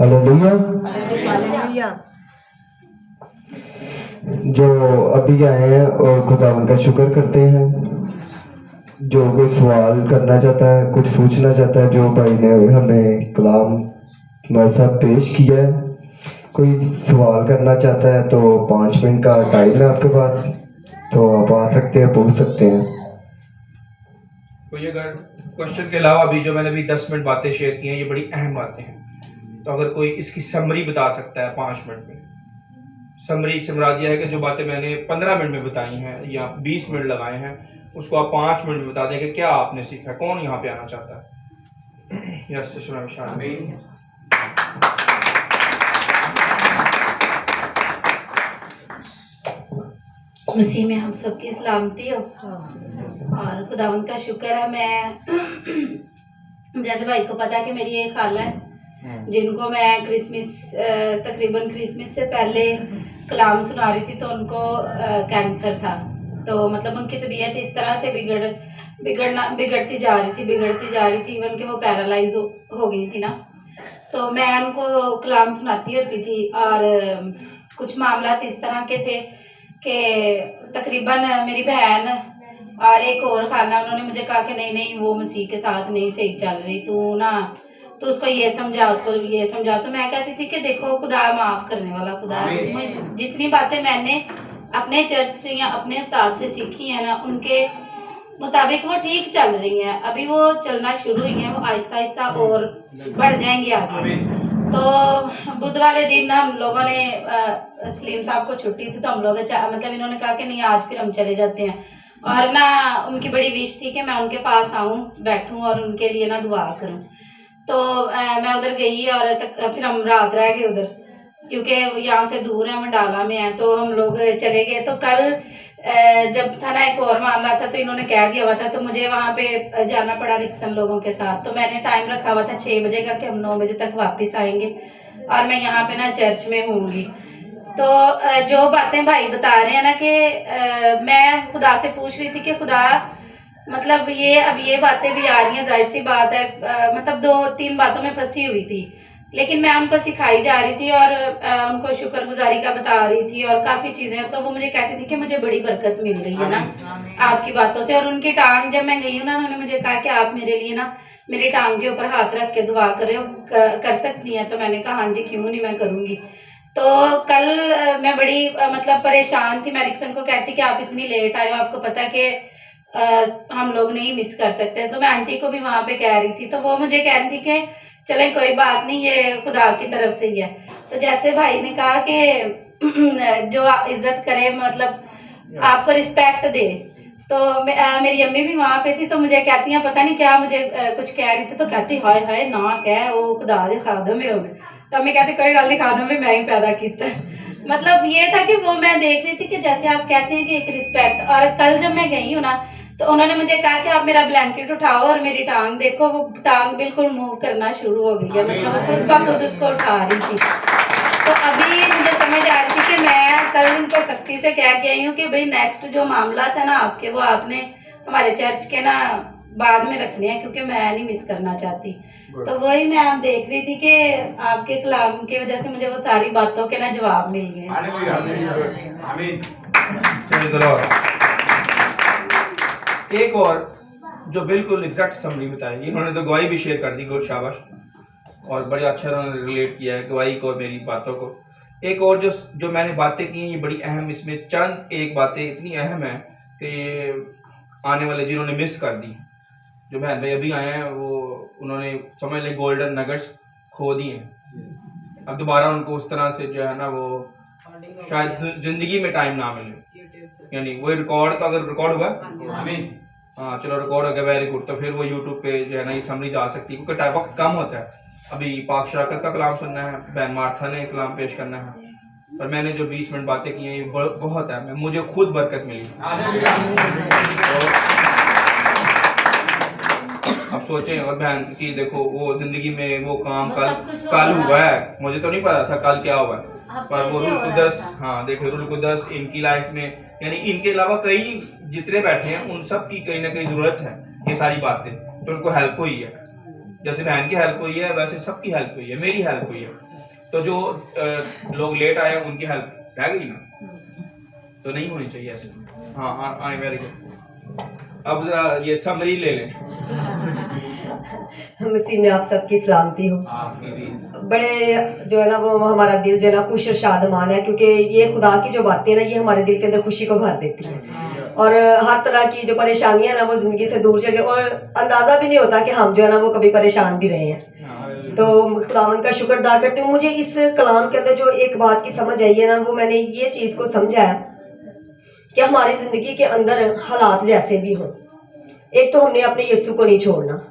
Speaker 3: हालेलुया। जो अभी आए हैं और खुदावन का शुक्र करते हैं, जो कोई सवाल करना चाहता है, कुछ पूछना चाहता है, जो भाई ने हमें कलाम हमारे साथ पेश किया है, कोई सवाल करना चाहता है तो 5 मिनट का टाइम है आपके पास, तो आप आ सकते हैं, पूछ सकते हैं।
Speaker 1: कोई अगर क्वेश्चन के अलावा भी जो मैंने अभी 10 मिनट बातें शेयर की हैं, ये बड़ी अहम बातें हैं, तो अगर कोई इसकी समरी बता सकता है 5 मिनट में। समरी से मुराद यह है कि जो बातें मैंने 15 मिनट में बताई हैं या 20 मिनट लगाए हैं, उसको आप 5 मिनट में बता दें कि क्या आपने सीखा। कौन यहाँ पे आना चाहता है? यस,
Speaker 5: मसीह में हम सबकी सलामती हो और खुदावंद का शुक्र है। मैं जैसे भाई को पता है कि मेरी एक खाला है जिनको मैं तकरीबन क्रिसमस से पहले कलाम सुना रही थी, तो उनको कैंसर था। तो मतलब उनकी तबीयत इस तरह से बिगड़ती जा रही थी, इवन कि वो पैरालाइज हो गई थी ना। तो मैं उनको कलाम सुनाती होती थी और कुछ मामला इस तरह के थे कि तकरीबन मेरी बहन और एक और खाला, उन्होंने मुझे कहा कि नहीं वो मसीह के साथ नहीं सही चल रही, तो उसको ये समझा, उसको ये समझा। तो मैं कहती थी कि देखो खुदा माफ़ करने वाला खुदा है। जितनी बातें मैंने अपने चर्च से या अपने उस्ताद से सीखी है ना, मुताबिक वो ठीक चल रही हैं। अभी वो चलना शुरू हुई हैं, वो आहिस्ता आहिस्ता और बढ़ जाएंगी आगे। तो बुध वाले दिन हम लोगों ने सलीम साहब को छुट्टी थी, तो हम लोग मतलब इन्होंने कहा कि नहीं आज फिर हम चले जाते हैं। और ना उनकी बड़ी विश थी कि मैं उनके पास आऊँ, बैठूँ और उनके लिए ना दुआ करूँ। तो मैं उधर गई और फिर हम रात रह गए उधर, क्योंकि यहाँ से दूर है, मंडाला में है। तो हम लोग चले गए। तो कल जब था ना एक और मामला था, तो इन्होंने कह दिया हुआ था, तो मुझे वहाँ पे जाना पड़ा रिक्सन लोगों के साथ। तो मैंने टाइम रखा हुआ था 6 बजे का कि हम 9 बजे तक वापस आएंगे और मैं यहाँ पे ना चर्च में होंगी। तो जो बातें भाई बता रहे हैं ना कि मैं खुदा से पूछ रही थी कि खुदा मतलब ये बातें भी आ रही हैं, जाहिर सी बात है। मतलब 2-3 बातों में फंसी हुई थी, लेकिन मैं उनको सिखाई जा रही थी और उनको शुक्रगुजारी का बता रही थी और काफ़ी चीज़ें। तो वो मुझे कहती थी कि मुझे बड़ी बरकत मिल रही है ना आपकी बातों से। और उनकी टांग जब मैं गई हूँ ना, उन्होंने मुझे कहा कि आप मेरे लिए ना मेरी टांग के ऊपर हाथ रख के दुआ कर सकती हैं। तो मैंने कहा हाँ जी, क्यों नहीं, मैं करूँगी। तो कल मैं बड़ी मतलब परेशान थी। मैं रिक्सन को कहती कि आप इतनी लेट आए हो, आपको पता है कि हम लोग नहीं मिस कर सकते। तो मैं आंटी को भी वहाँ पे कह रही थी, तो वो मुझे कह रही थी कि चलें कोई बात नहीं, ये खुदा की तरफ से ही है। तो जैसे भाई ने कहा कि जो इज्जत करे, मतलब आपको रिस्पेक्ट दे। तो मेरी अम्मी भी वहाँ पे थी, तो मुझे कहती हैं पता नहीं क्या, मुझे कुछ कह रही थी। तो कहती हाय हाय ना कह, वो खुदा दे खादम है उन्हें। तो अम्मी कहती कोई गल नहीं, खादम भी मैं ही पैदा किया। मतलब ये था कि वो मैं देख रही थी कि जैसे आप कहते हैं कि एक रिस्पेक्ट। और कल जब मैं गई हूँ ना, तो उन्होंने मुझे कहा कि आप मेरा ब्लैंकेट उठाओ और मेरी टांग देखो, वो टांग बिल्कुल मूव करना शुरू हो गई है। मतलब वो खुद ब खुद उसको उठा रही थी। तो अभी मुझे समझ आ रही थी कि मैं कल उनको सख्ती से कह के आई हूँ कि भाई नेक्स्ट जो मामला था ना आपके, वो आपने हमारे चर्च के ना बाद में रखने हैं, क्योंकि मैं नहीं मिस करना चाहती। तो वही मैं आप देख रही थी कि आपके कलाम की वजह से मुझे वो सारी बातों के ना जवाब मिल गए।
Speaker 1: एक और जो बिल्कुल एग्जैक्ट समरी बताई, इन्होंने तो गवाही भी शेयर कर दी, गुड शाबाश, और बड़े अच्छा उन्होंने रिलेट किया है गवाही को और मेरी बातों को। एक और जो मैंने बातें की हैं ये बड़ी अहम, इसमें चंद एक बातें इतनी अहम है कि आने वाले जिन्होंने मिस कर दी, जो बहन भाई अभी आए हैं, वो उन्होंने समझ लें गोल्डन नगेट्स खो दिए। अब दोबारा उनको उस तरह से जो है ना वो शायद जिंदगी में टाइम ना मिले। यानी वो रिकॉर्ड, तो अगर रिकॉर्ड हुआ, हाँ चलो रिकॉर्ड हो गया, वेरी गुड, तो फिर वो यूट्यूब पे जो है ना ये समझी जा सकती है, क्योंकि टाइम वक्त कम होता है। अभी पाक शराकत का कलाम सुनना है, बहन मार्था ने कलाम पेश करना है, और मैंने जो 20 मिनट बातें की हैं ये बहुत है, मुझे खुद बरकत मिली। अब सोचें, और बहन की देखो वो जिंदगी में वो काम कल हुआ है, मुझे तो नहीं पता था कल क्या हुआ है, पर वो रुल कुदस, हाँ देखो रुल कुदस इनकी लाइफ में, यानी इनके अलावा कई जितने बैठे हैं उन सब की कहीं ना कहीं जरूरत है ये सारी बातें, तो उनको हेल्प हुई है। जैसे बहन की हेल्प हुई है वैसे सबकी हेल्प हुई है, मेरी हेल्प हुई है। तो जो लोग लेट आए उनकी हेल्प रह गई ना, तो नहीं होनी चाहिए ऐसे। हाँ आई वेरी गुड। अब ये समरी ले लें।
Speaker 6: मसीह में आप सबकी सलामती हो। बड़े जो है ना वो हमारा दिल जो है ना खुश और शादमान है, क्योंकि ये खुदा की जो बातें हैं ना ये हमारे दिल के अंदर खुशी को भर देती हैं, और हर तरह की जो परेशानियां हैं ना वो जिंदगी से दूर चले, और अंदाजा भी नहीं होता कि हम जो है ना वो कभी परेशान भी रहे हैं। तो खुदावंद का शुक्र अदा करती हूँ। मुझे इस कलाम के अंदर जो एक बात की समझ आई है ना, वो मैंने ये चीज़ को समझा है कि हमारी जिंदगी के अंदर हालात जैसे भी हों, एक तो हमने अपने यीशु को नहीं छोड़ना।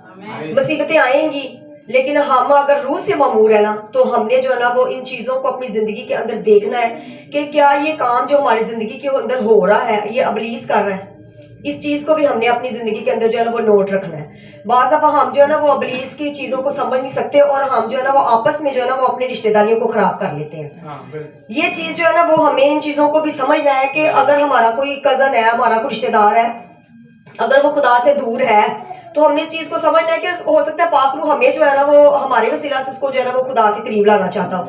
Speaker 6: मुसीबतें आएंगी, लेकिन हम अगर रूह से मामूर है ना, तो हमने जो है ना वो इन चीज़ों को अपनी ज़िंदगी के अंदर देखना है कि क्या ये काम जो हमारी ज़िंदगी के अंदर हो रहा है ये अबलीस कर रहा है। इस चीज़ को भी हमने अपनी ज़िंदगी के अंदर जो है ना वो नोट रखना है। बाज़ दफ़ा हम जो है ना वो अबलीस की चीज़ों को समझ नहीं सकते, और हम जो है ना वो आपस में जो है ना वो अपनी रिश्तेदारियों को ख़राब कर लेते हैं। ये चीज़ जो है ना वो हमें इन चीज़ों को भी समझना है कि अगर हमारा कोई कज़न है, हमारा कोई रिश्तेदार है, अगर वो खुदा से दूर है, तो हमने इस चीज़ को समझना है कि हो सकता है पाक रूह हमें जो है ना वो हमारे वसीला से उसको जो है ना वो खुदा के करीब लाना चाहता हो।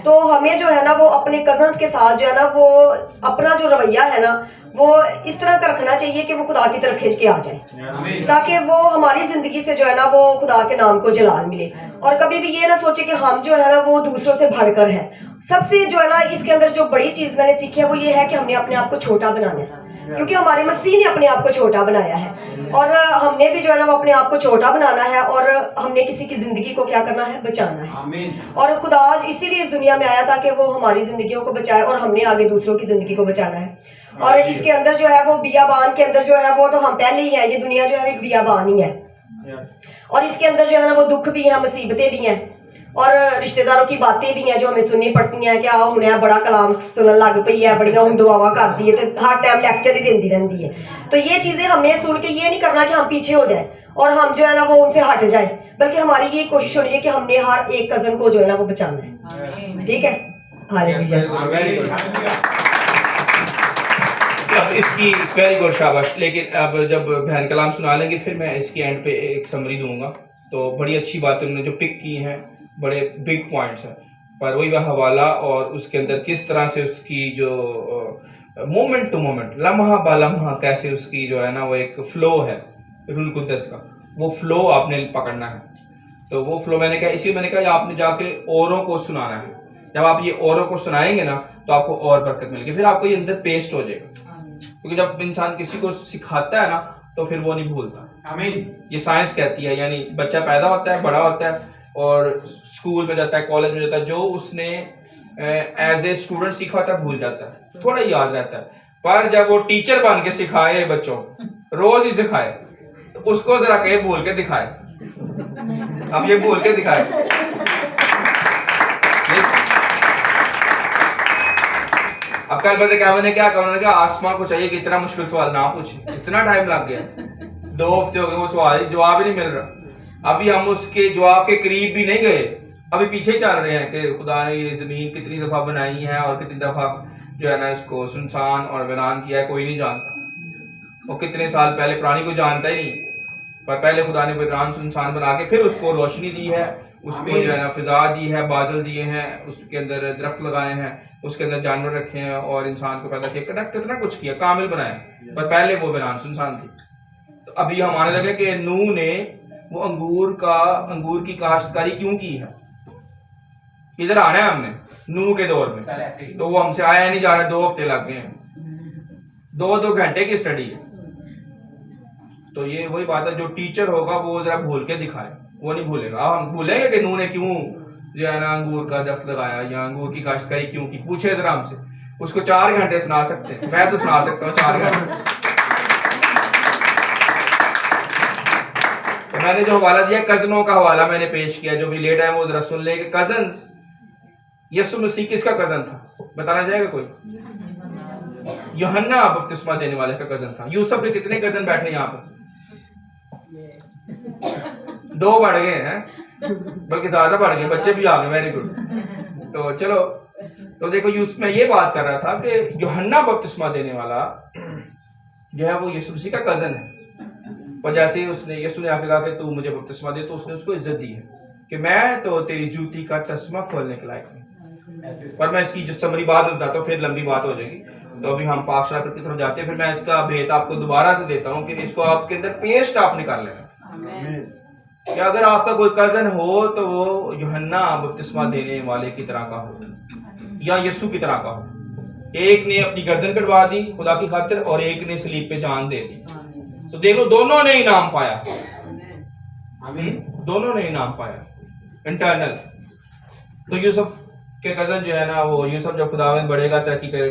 Speaker 6: तो हमें जो है ना वो अपने कजन्स के साथ जो है ना वो अपना जो रवैया है ना वो इस तरह का रखना चाहिए कि वो खुदा की तरफ खींच के आ जाए, ताकि वो हमारी जिंदगी से जो है ना वो खुदा के नाम को जलाल मिले। और कभी भी ये ना सोचे कि हम जो है ना वो दूसरों से बढ़कर है। सबसे जो है ना इसके अंदर जो बड़ी चीज़ मैंने सीखी है वो ये है कि हमने अपने आप को छोटा बनाना है, क्योंकि हमारे मसीह ने अपने आप को छोटा बनाया है। और हमने भी जो है ना वो अपने आप को छोटा बनाना है और हमने किसी की जिंदगी को क्या करना है, बचाना है। और खुदा इसीलिए इस दुनिया में आया था कि वो हमारी जिंदगियों को बचाए और हमने आगे दूसरों की जिंदगी को बचाना है। और इसके अंदर जो है वो बियाबान के अंदर जो है वो तो हम पहले ही है, ये दुनिया जो है एक बियाबान ही है। और इसके अंदर जो है ना वो दुख भी है, मुसीबतें भी हैं और रिश्तेदारों की बातें भी हैं जो हमें सुननी पड़ती हैं। क्या उन्हें बड़ा कलाम सुनने लग पई है, बड़िया हूं दुआवा करती है, तो हर टाइम लेक्चर ही देती रहती है। तो ये चीजें हमने सुन के ये नहीं करना कि हम पीछे हो जाए और हम जो है ना वो उनसे हट जाए, बल्कि हमारी ये कोशिश होनी चाहिए कि हमने हर एक कजन को जो है ना वो बचाना है। ठीक है, हालेलुया।
Speaker 1: अब इसकी वेरी गुड, शाबाश। लेकिन अब जब बहन कलाम सुना लेंगे फिर मैं इसकी एंड पे एक समरी दूंगा। तो बड़ी अच्छी बातें उन्होंने जो पिक की हैं, बड़े बिग पॉइंट्स हैं, पर वही वह हवाला और उसके अंदर किस तरह से उसकी जो मोमेंट टू मोमेंट, लम्हा बा लम्हा कैसे उसकी जो है ना वो एक फ्लो है रूल कुद्दस का, वो फ्लो आपने पकड़ना है। तो वो फ्लो मैंने कहा, इसी मैंने कहा आपने जाके औरों को सुनाना है। जब आप ये औरों को सुनाएंगे ना तो आपको और बरकत मिलेगी, फिर आपको ये अंदर पेस्ट हो जाएगा। क्योंकि जब इंसान किसी को सिखाता है ना तो फिर वो नहीं भूलता। आमीन। ये साइंस कहती है, यानी बच्चा पैदा होता है, बड़ा होता है और स्कूल में जाता है, कॉलेज में जाता है, जो उसने एज ए स्टूडेंट सीखा होता है भूल जाता है, थोड़ा याद रहता है। पर जब वो टीचर बन के सिखाए बच्चों, रोज ही सिखाए, तो उसको जरा कहीं बोल के दिखाए। अब ये बोल के दिखाए। अब कल बंदे क्या मैंने क्या कहा, उन्होंने कहा आसमा को चाहिए कि इतना मुश्किल सवाल ना पूछे, इतना टाइम लग गया, 2 हफ्ते हो गए वो सवाल जवाब ही नहीं मिल रहा। अभी हम उसके जवाब के करीब भी नहीं गए, अभी पीछे ही चल रहे हैं कि खुदा ने ये जमीन कितनी दफा बनाई है और कितनी दफा जो है ना इसको सुनसान और वीरान किया है, कोई नहीं जानता। वो कितने साल पहले, पुरानी कोई जानता ही नहीं, पर पहले खुदा ने वीरान सुनसान बना के फिर उसको रोशनी दी है, उसको जो है ना फिजा दी है, बादल दिए हैं, उसके अंदर दरख्त लगाए हैं, उसके अंदर जानवर रखे हैं और इंसान को पैदा किया, कितना कुछ किया, कामिल बनाया। पर पहले वो वीरान सुनसान थी। तो अभी हम आने लगे कि नूह ने वो अंगूर की काश्तकारी क्यों की है। इधर आना है हमने नूह के दौर में, तो वो हमसे आया नहीं जा रहा, 2 हफ्ते लग गए हैं, 2 घंटे की स्टडी है। तो ये वही बात है, जो टीचर होगा वो जरा भूल के दिखाए, वो नहीं भूलेगा। अब हम भूलेंगे कि नूह ने क्यों जो है ना अंगूर का दरख्त लगाया या अंगूर की काश्तकारी क्यों की, पूछे जरा हमसे, उसको 4 घंटे सुना सकते हैं, मैं तो सुना सकता हूँ 4 घंटे। तो मैंने जो हवाला दिया, कजनों का हवाला मैंने पेश किया, जो भी लेट है वो जरा सुन ले कि कजन्स, यीशु मसीह किसका कजन था, बताना चाहेगा कोई? यूहन्ना बपतिस्मा देने वाले का कजन था। यूसुफ के कितने कजन बैठे यहाँ पर? 2 बढ़ गए हैं, बल्कि ज्यादा बढ़ गए, बच्चे भी आ गए, वेरी गुड। तो चलो, तो देखो यूसुफ में ये बात कर रहा था कि यूहन्ना बपतिस्मा देने वाला जो है वो यीशु मसीह का कजन है। और जैसे ही उसने यीशु ने आके कहा कि तू मुझे बपतिस्मा दे, तो उसने उसको इज्जत दी है कि मैं तो तेरी जूती का तस्मा खोलने के लायक नहीं। पर मैं इसकी जो समरी बात बताता हूँ, फिर लंबी बात हो जाएगी। तो अभी हम पाक शराकत की तरफ जाते हैं, फिर मैं इसका भेद आपको दोबारा से देता हूँ कि इसको आपके अंदर पेस्ट आप निकाल लेना कि अगर आपका कोई कजन हो तो वो यूहन्ना बपतिस्मा देने वाले की तरह का हो या यीशु की तरह का हो। एक ने अपनी गर्दन कटवा दी खुदा की खातिर और एक ने सलीब पे जान दे दी। तो देखो दोनों ने इनाम पाया, दोनों ने इनाम पाया इंटरनल। तो यूसुफ के कजन जो है ना, वो यूसुफ जब खुदा में बढ़ेगा, तरक्की करेगा,